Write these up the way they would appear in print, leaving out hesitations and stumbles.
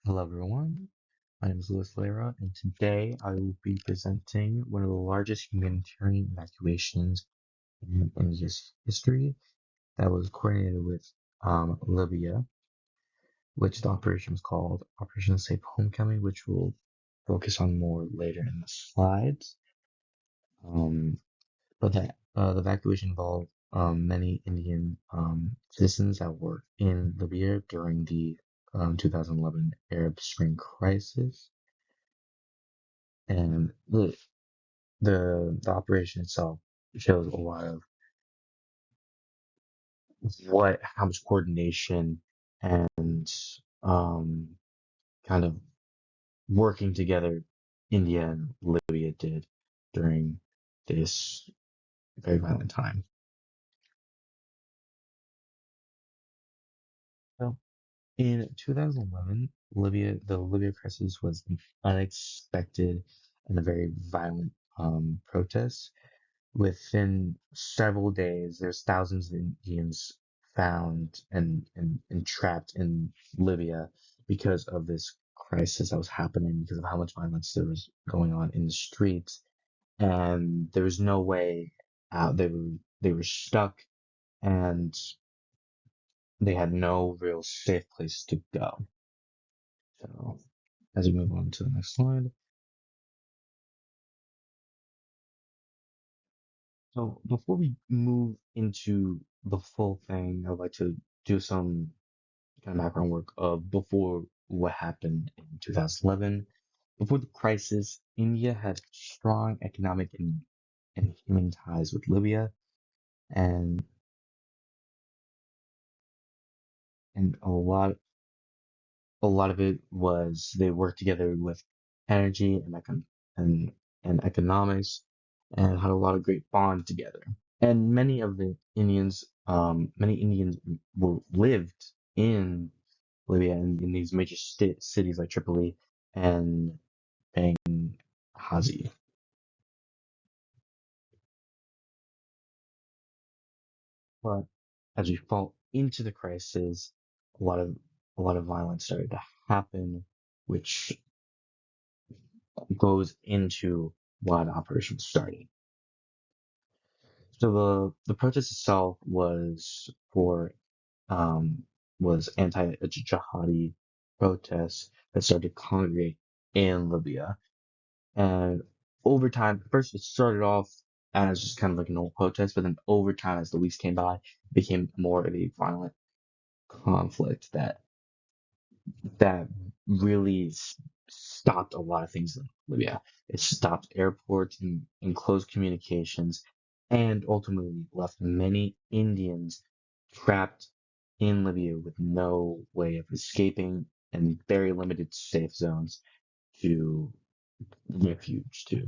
Hello everyone, my name is Louis Lera, and today I will be presenting one of the largest humanitarian evacuations in India's history that was coordinated with Libya, which the operation was called Operation Safe Homecoming, which we'll focus on more later in the slides. Um, but the evacuation involved many Indian citizens that were in Libya during the 2011 Arab Spring crisis. And the operation itself shows a lot of how much coordination and um kind of working together India and Libya did during this very violent time. So in 2011, the Libya crisis was an unexpected and a very violent protest. Within several days, there's thousands of Indians found and trapped in Libya because of this crisis that was happening, because of how much violence there was going on in the streets, and there was no way out. They were stuck, and they had no real safe place to go. So, as we move on to the next slide. So before we move into the full thing, I'd like to do some kind of background work of before what happened in 2011. Before the crisis, India had strong economic and human ties with Libya, and and a lot of it was they worked together with energy and and economics, and had a lot of great bond together. And many Indians lived in Libya and in these major cities like Tripoli and Benghazi. But as we fall into the crisis, a lot of a lot of violence started to happen, which goes into why the operation was starting. So the protest itself um, was anti-jihadi protests that started to congregate in Libya. And over time, first it started off as just kind of like an old protest, but then over time, as the weeks came by, it became more of a violent conflict that really stopped a lot of things in Libya. It stopped airports and closed communications, and ultimately left many Indians trapped in Libya with no way of escaping and very limited safe zones to refuge to.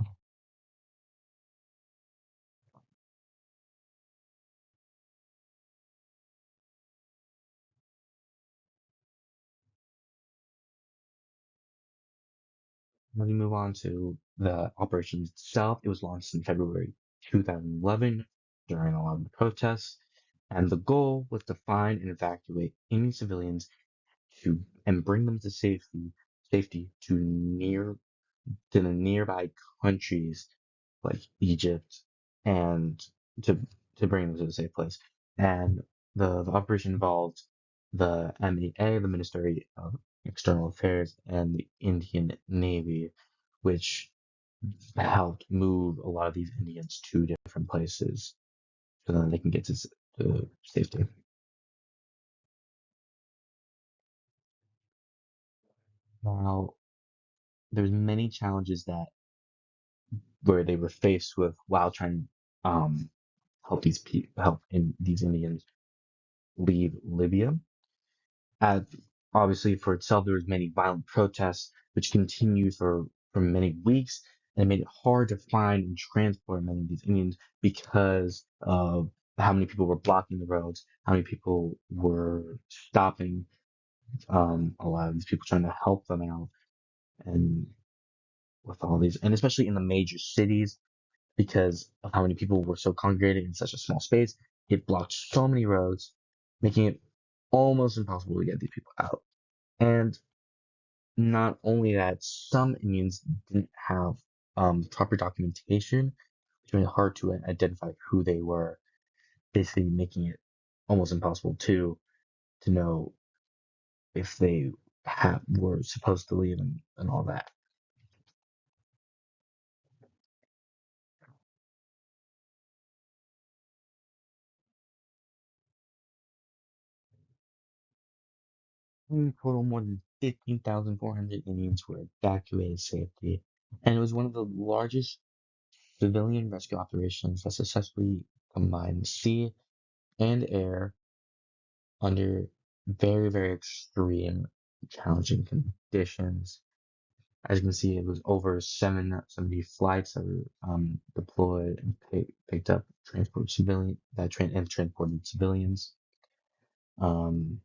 When we move on to the operation itself, it was launched in February 2011 during a lot of the protests, and the goal was to find and evacuate any civilians and bring them to safety to the nearby countries like Egypt, and to to bring them to a safe place. And the operation involved the MEA, the Ministry of External Affairs, and the Indian Navy, which helped move a lot of these Indians to different places so that they can get to safety. Now, there's many challenges that where they were faced with while trying to help in these Indians leave Libya. As obviously for itself, there was many violent protests which continued for many weeks, and it made it hard to find and transport many of these Indians because of how many people were blocking the roads, how many people were stopping a lot of these people trying to help them out, and with all these, and especially in the major cities because of how many people were so congregated in such a small space, it blocked so many roads, making it almost impossible to get these people out. And not only that, some Indians didn't have proper documentation, which made it hard to identify who they were, basically making it almost impossible to know if they were supposed to leave and all that. In total, more than 15,400 Indians were evacuated safely, and it was one of the largest civilian rescue operations that successfully combined sea and air under very, very extreme, challenging conditions. As you can see, it was over 770 flights that were deployed and picked up and transported civilians um,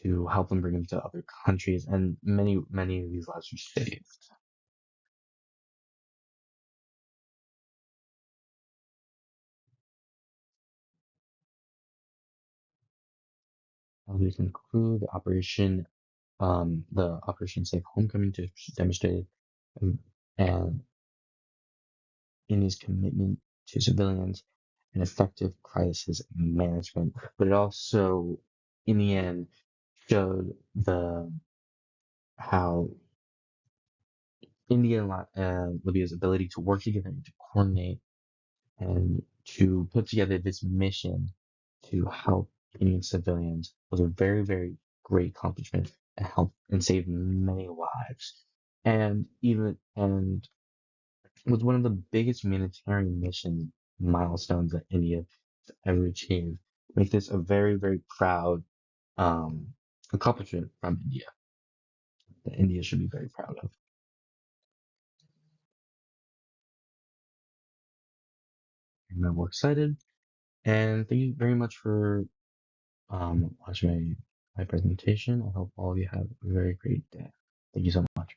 to help them bring them to other countries, and many of these lives were saved. As we conclude the Operation Safe Homecoming demonstrated um, and India's commitment to civilians and effective crisis management, but it also, in the end, showed the how India and Libya's ability to work together and to coordinate and to put together this mission to help Indian civilians was a very, very great accomplishment and helped and saved many lives. And was one of the biggest humanitarian mission milestones that India has ever achieved. Make this a very, very proud um, accomplishment from India that India should be very proud of. And we're excited. And thank you very much for watching my presentation. I hope all of you have a very great day. Thank you so much.